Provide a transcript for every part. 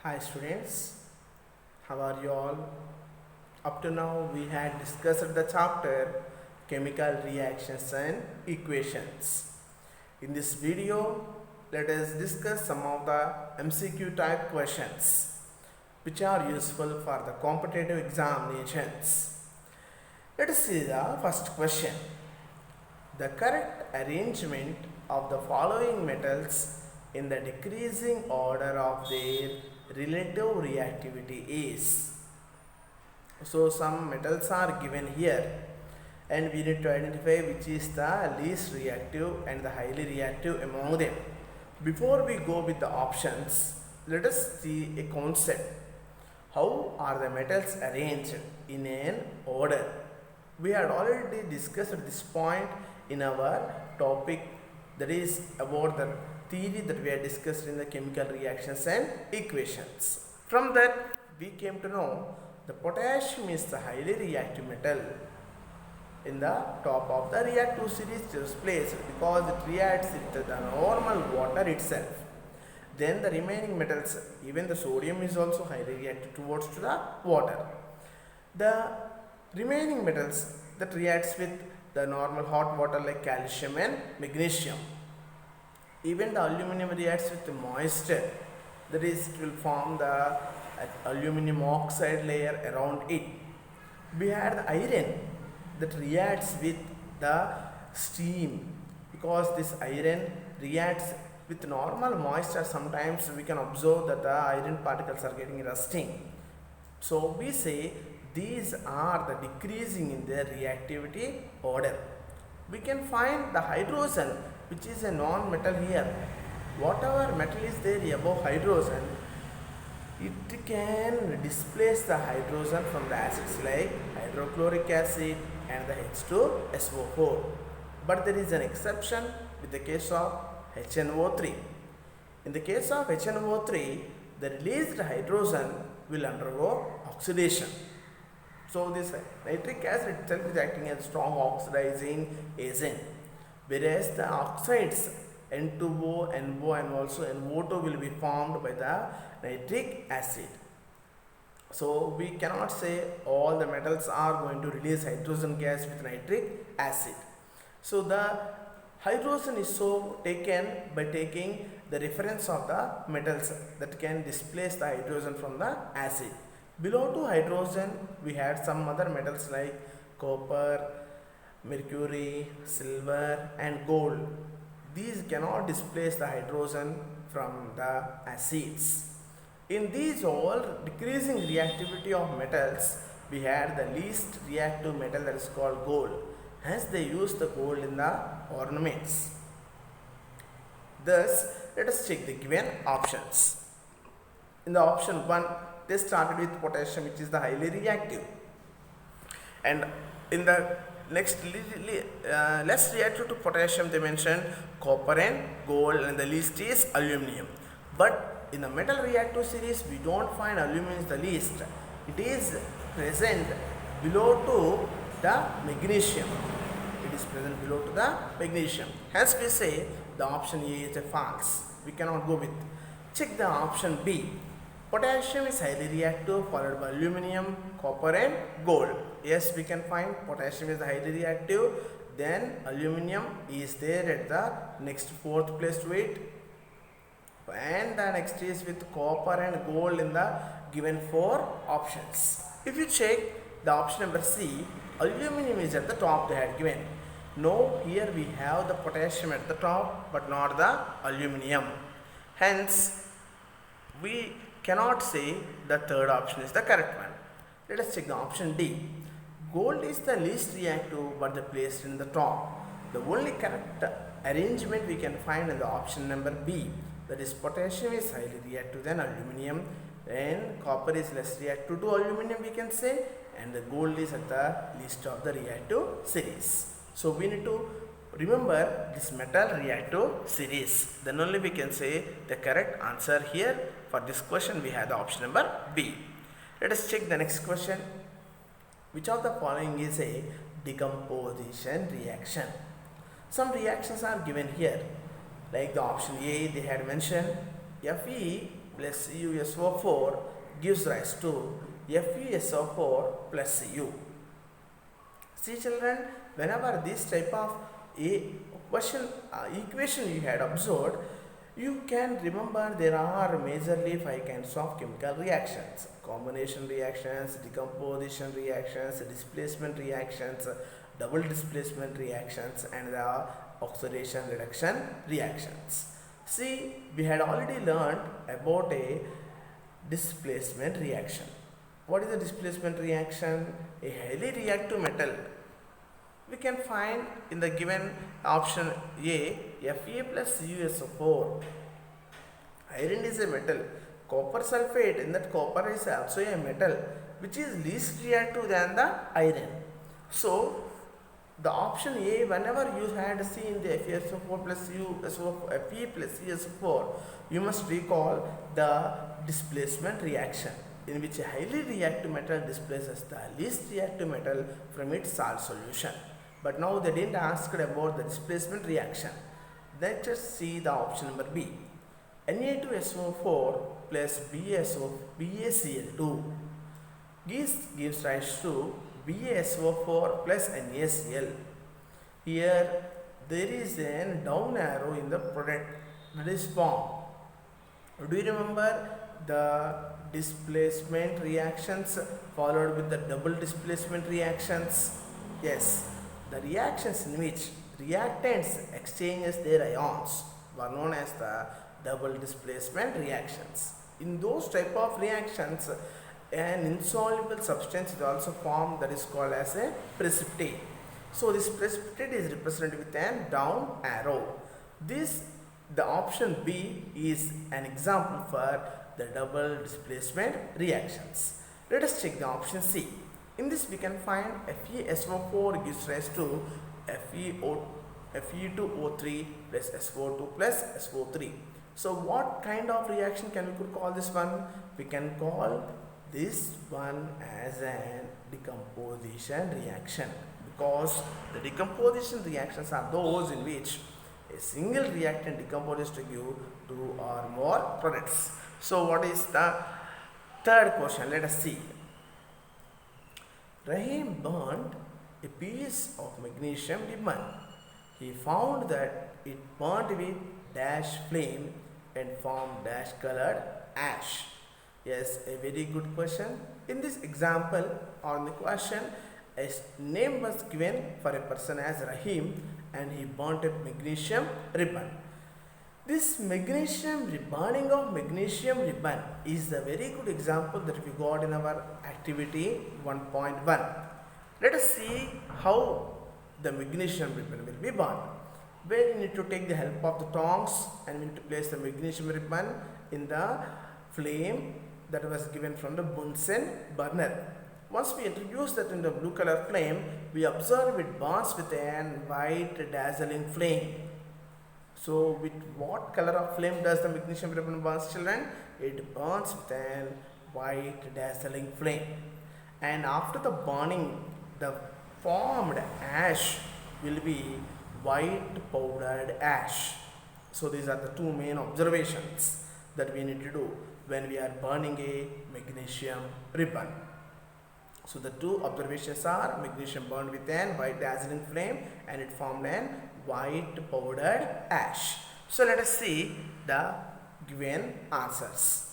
Hi students, how are you all? Up to now we had discussed the chapter chemical reactions and equations. In this video, let us discuss some of the MCQ type questions which are useful for the competitive examinations. Let us see the first question. The correct arrangement of the following metals in the decreasing order of their relative reactivity is. So some metals are given here and we need to identify which is the least reactive and the highly reactive among them. Before we go with the options, let us see a concept. How are the metals arranged in an order? We had already discussed this point in our topic, that is about the theory that we had discussed in the chemical reactions and equations. From that we came to know the potassium is the highly reactive metal in the top of the reactive series just placed because it reacts with the normal water itself. Then the remaining metals, even the sodium is also highly reactive towards to the water. The remaining metals that reacts with the normal hot water like calcium and magnesium. Even the aluminum reacts with the moisture, that is it will form the aluminum oxide layer around it. We had the iron that reacts with the steam because this iron reacts with normal moisture. Sometimes we can observe that the iron particles are getting rusting. So we say these are the decreasing in their reactivity order. We can find the hydrogen, which is a non-metal here. Whatever metal is there above hydrogen, it can displace the hydrogen from the acids like hydrochloric acid and the H2SO4. But there is an exception with the case of HNO3. In the case of HNO3, the released hydrogen will undergo oxidation. So this nitric acid itself is acting as strong oxidizing agent, whereas the oxides N2O, NO and also NO2 will be formed by the nitric acid. So we cannot say all the metals are going to release hydrogen gas with nitric acid. So the hydrogen is so taken by taking the reference of the metals that can displace the hydrogen from the acid. Below to hydrogen, we had some other metals like copper, mercury, silver and gold. These cannot displace the hydrogen from the acids. In these all decreasing reactivity of metals, we had the least reactive metal, that is called gold. Hence they use the gold in the ornaments. Thus, let us check the given options. In the option 1, they started with potassium, which is the highly reactive, and in the next less reactive to potassium they mentioned copper and gold, and the least is aluminum. But in the metal reactive series we don't find aluminum is the least. It is present below to the magnesium. It is present below to the magnesium. Hence we say the option A is a false. We cannot go with. Check the option B. Potassium is highly reactive followed by aluminum, copper and gold. Yes, we can find potassium is highly reactive, then aluminum is there at the next fourth place to it, and the next is with copper and gold in the given 4 options. If you check the option number C, aluminum is at the top they had given. No, here we have the potassium at the top but not the aluminum. Hence, we cannot say the third option is the correct one. Let us check the option D. Gold is the least reactive but they placed in the top. The only correct arrangement we can find in the option number B, that is potassium is highly reactive than aluminum and copper is less reactive to aluminum we can say, and the gold is at the least of the reactive series. So we need to remember this metal reactive series, then only we can say the correct answer here. For this question we have the option number B. Let us check the next question. Which of the following is a decomposition reaction? Some reactions are given here, like the option A they had mentioned plus CuSO4 gives rise to FeSO4 plus Cu. See children, whenever this type of equation you had observed, you can remember there are majorly 5 kinds of chemical reactions: combination reactions, decomposition reactions, displacement reactions, double displacement reactions, and the oxidation reduction reactions. See, we had already learned about a displacement reaction. What is a displacement reaction? A highly reactive metal. We can find in the given option A, Fe plus CuSO4. Iron is a metal. Copper sulfate, in that copper is also a metal which is least reactive than the iron. So the option A, whenever you had seen the FeSO4 plus Fe plus CuSO4, you must recall the displacement reaction, in which a highly reactive metal displaces the least reactive metal from its salt solution. But now they didn't ask about the displacement reaction. Let's just see the option number B. Na2SO4 plus BaCl2 gives rise to BaSO4 plus NaCl. Here there is a down arrow in the product that is formed. Do you remember the displacement reactions followed with the double displacement reactions? Yes, the reactions in which reactants exchanges their ions were known as the double displacement reactions. In those type of reactions, an insoluble substance is also formed that is called as a precipitate. So this precipitate is represented with a down arrow. The option B is an example for the double displacement reactions. Let us check the option C. In this we can find FeSO4 gives rise to Fe2O3 plus SO2 plus SO3. So what kind of reaction can we call this one? We can call this one as a decomposition reaction, because the decomposition reactions are those in which a single reactant decomposes to give 2 or more products. So what is the third question? Let us see. Rahim burnt a piece of magnesium ribbon. He found that it burnt with dash flame and formed dash colored ash. Yes, a very good question. In this example on the question, a name was given for a person as Rahim and he burnt a magnesium ribbon. This burning of magnesium ribbon is a very good example that we got in our activity 1.1. Let us see how the magnesium ribbon will be burned. Where you need to take the help of the tongs and we need to place the magnesium ribbon in the flame that was given from the Bunsen burner. Once we introduce that in the blue color flame, we observe it burns with a white dazzling flame. So with what color of flame does the magnesium ribbon burns, children? It burns with a white dazzling flame. And after the burning, the formed ash will be white powdered ash. So these are the two main observations that we need to do when we are burning a magnesium ribbon. So the two observations are magnesium burned with an white dazzling flame and it formed an white powdered ash. So let us see the given answers.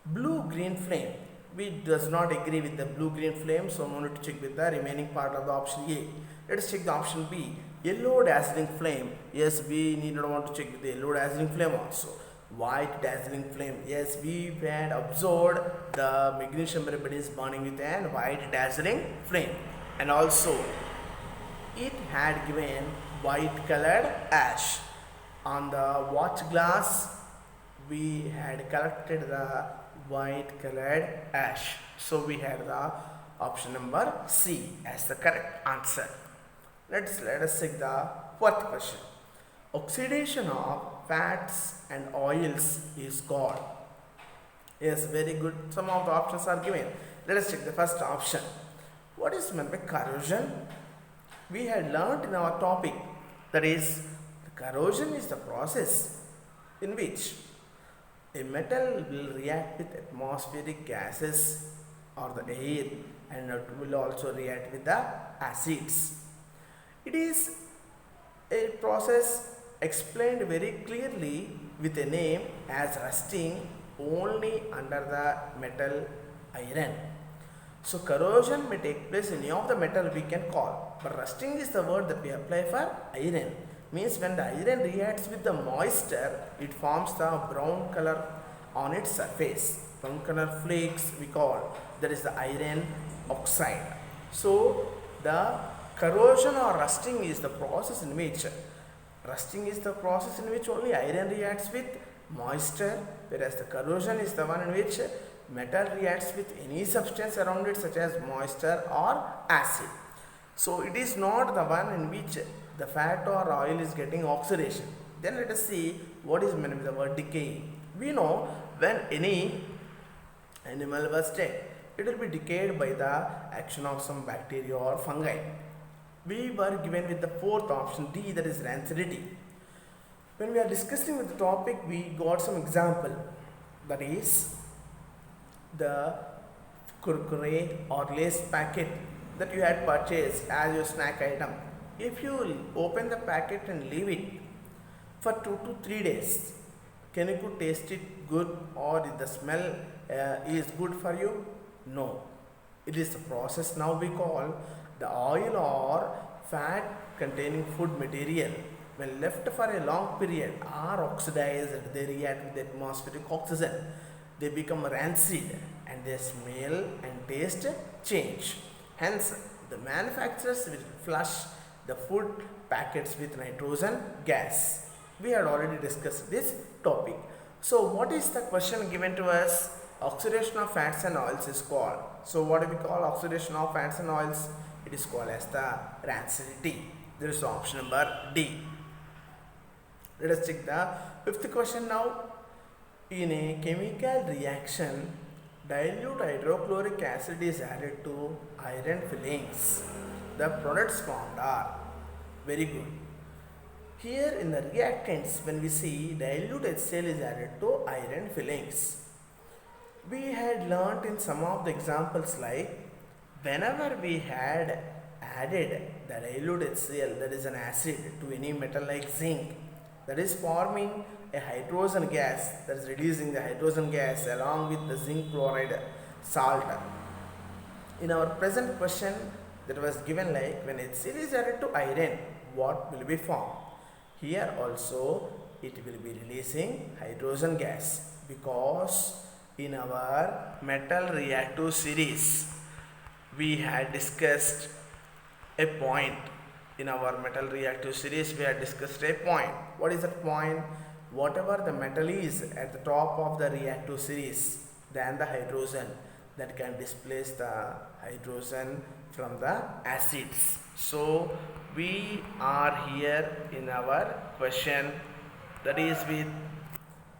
Blue-green flame. We does not agree with the blue-green flame, so no need to check with the remaining part of the option A. Let us check the option B. Yellow dazzling flame. Yes, we need not want to check with the yellow dazzling flame also. White dazzling flame. Yes, we had observed the magnesium ribbon is burning with a white dazzling flame. And also, it had given white colored ash. On the watch glass, we had collected the white colored ash. So we had the option number C as the correct answer. Let us take the fourth question. Oxidation of fats and oils is called. Yes, very good. Some of the options are given. Let us check the first option. What is meant by corrosion? We had learnt in our topic, that is, the corrosion is the process in which A metal will react with atmospheric gases or the air, and it will also react with the acids. It is a process explained very clearly with a name as rusting only under the metal iron. So corrosion may take place in any of the metal we can call, but rusting is the word that we apply for iron. Means when the iron reacts with the moisture, it forms the brown color on its surface. Brown color flakes we call, that is the iron oxide. So the corrosion or rusting is the process in which only iron reacts with moisture, whereas the corrosion is the one in which metal reacts with any substance around it such as moisture or acid. So it is not the one in which the fat or oil is getting oxidation. Then let us see what is meant with the word decay. We know when any animal was dead, it will be decayed by the action of some bacteria or fungi. We were given with the fourth option D, that is rancidity. When we are discussing with the topic, we got some example, that is the Kurkure or Lays packet that you had purchased as your snack item. If you open the packet and leave it for 2 to 3 days, can you taste it good, or the smell is good for you? No. It is a process now we call the oil or fat containing food material. When left for a long period are oxidized, they react with atmospheric oxygen. They become rancid and their smell and taste change. Hence, the manufacturers will flush the food packets with nitrogen gas. We had already discussed this topic. So, what is the question given to us? Oxidation of fats and oils is called. So, what do we call oxidation of fats and oils? It is called as the rancidity. There is option number D. Let us check the fifth question now. In a chemical reaction, dilute hydrochloric acid is added to iron fillings. The products formed are very good. Here in the reactants, when we see dilute HCl is added to iron fillings, we had learnt in some of the examples like whenever we had added the dilute HCl, that is an acid, to any metal like zinc, that is forming a hydrogen gas, that is reducing the hydrogen gas along with the zinc chloride salt. In our present question, that was given like when HCl is added to iron, what will be formed? Here also it will be releasing hydrogen gas, because in our metal reactive series we had discussed a point. In our metal reactive series we had discussed a point. What is that point? Whatever the metal is at the top of the reactive series, then the hydrogen that can displace the hydrogen from the acids. So we are here in our question, that is with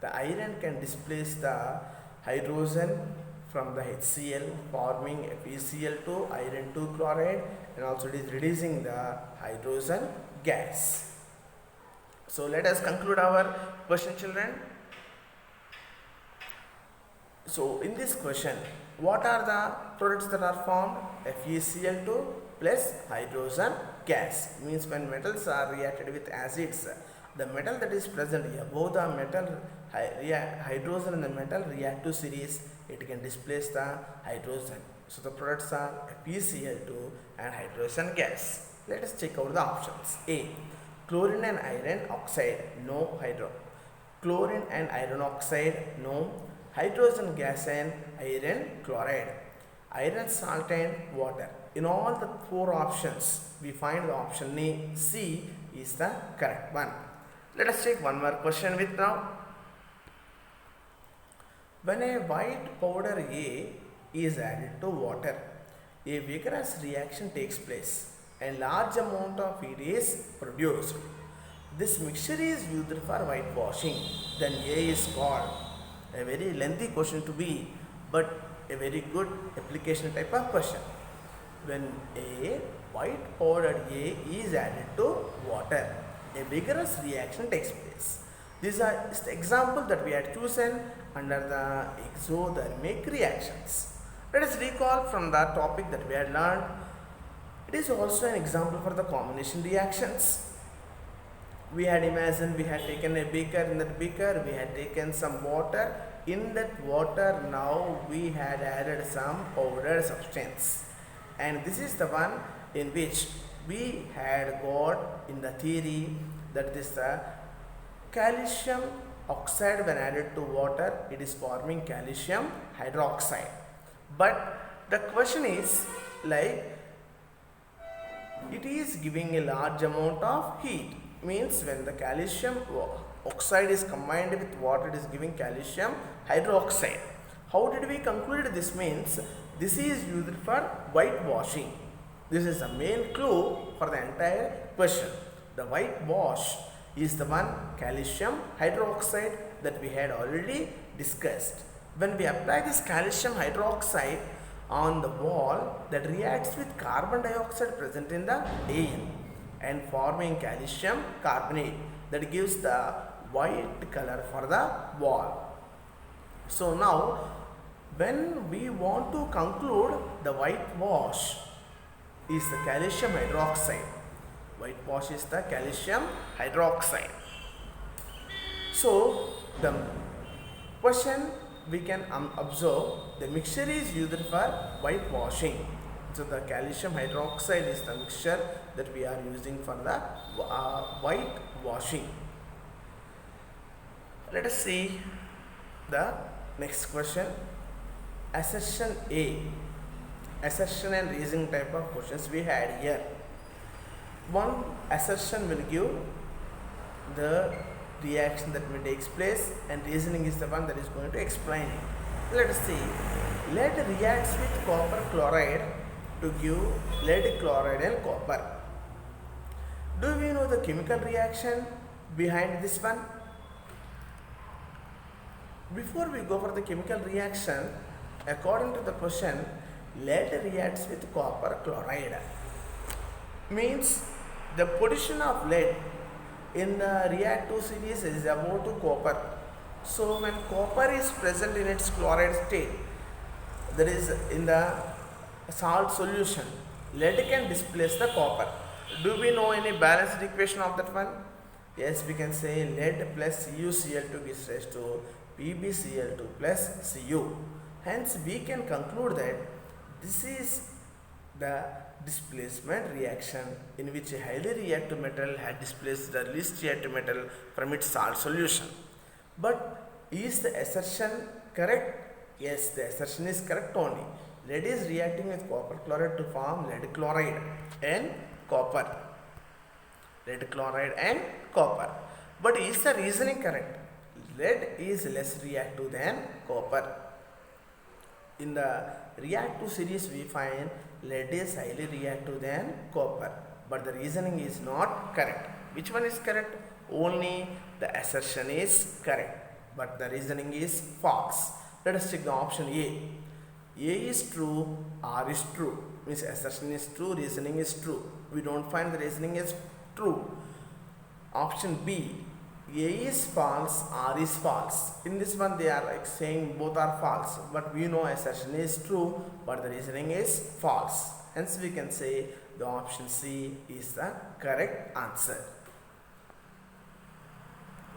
the iron can displace the hydrogen from the HCl, forming FeCl2 iron 2 chloride, and also it is reducing the hydrogen gas. So let us conclude our question, children. So in this question, what are the products that are formed? FeCl2 plus hydrogen gas. Means when metals are reacted with acids, the metal that is present above the metal hydrogen in the metal reactive series, it can displace the hydrogen. So the products are FeCl2 and hydrogen gas. Let us check out the options. A. Chlorine and iron oxide, no hydro. Chlorine and iron oxide, no. Hydrogen gas and iron chloride. Iron salt and water. In all the four options, we find the option A, C is the correct one. Let us take one more question with now. When a white powder A is added to water, a vigorous reaction takes place and large amount of it is produced. This mixture is used for whitewashing. Then A is called. A very lengthy question to be, but a very good application type of question. When a white powdered A is added to water, a vigorous reaction takes place These are just the example that we had chosen under the exothermic reactions. Let us recall from the topic that we had learned. It is also an example for the combination reactions. We had imagined we had taken a beaker. In that beaker we had taken some water. In that water now we had added some powdered substance, and this is the one in which we had got in the theory that this calcium oxide, when added to water it is forming calcium hydroxide. But the question is, like, it is giving a large amount of heat, means when the calcium oxide is combined with water it is giving calcium hydroxide. How did we conclude this? Means this is used for whitewashing. This is the main clue for the entire question. The whitewash is the one calcium hydroxide that we had already discussed. When we apply this calcium hydroxide on the wall, that reacts with carbon dioxide present in the air and forming calcium carbonate, that gives the white color for the wall. So now when we want to conclude the whitewash is the calcium hydroxide. Whitewash is the calcium hydroxide. So the question we can observe, the mixture is used for whitewashing. So the calcium hydroxide is the mixture that we are using for the whitewashing. Let us see the next question. Assertion A. Assertion and reasoning type of questions we had here. One assertion will give the reaction that may takes place, and reasoning is the one that is going to explain it. Let us see. Lead reacts with copper chloride to give lead chloride and copper. Do we know the chemical reaction behind this one? Before we go for the chemical reaction, according to the question, lead reacts with copper chloride, means the position of lead in the reactive series is about to copper. So when copper is present in its chloride state, that is in the salt solution, lead can displace the copper. Do we know any balanced equation of that one? Yes, we can say lead plus CuCl2 gives rise to PbCl2 plus Cu. Hence we can conclude that this is the displacement reaction in which a highly reactive metal had displaced the least reactive metal from its salt solution. But is the assertion correct? Yes, the assertion is correct only. Lead is reacting with copper chloride to form lead chloride and copper. Lead chloride and copper. But is the reasoning correct? Lead is less reactive than copper. In the reactive series we find lead is highly reactive than copper, but the reasoning is not correct. Which one is correct? Only the assertion is correct, but the reasoning is false. Let us check the option A. A is true, R is true. Means assertion is true, reasoning is true. We don't find the reasoning is true. Option B. A is false, R is false. In this one they are like saying both are false, but we know assertion is true, but the reasoning is false. Hence we can say the option C is the correct answer.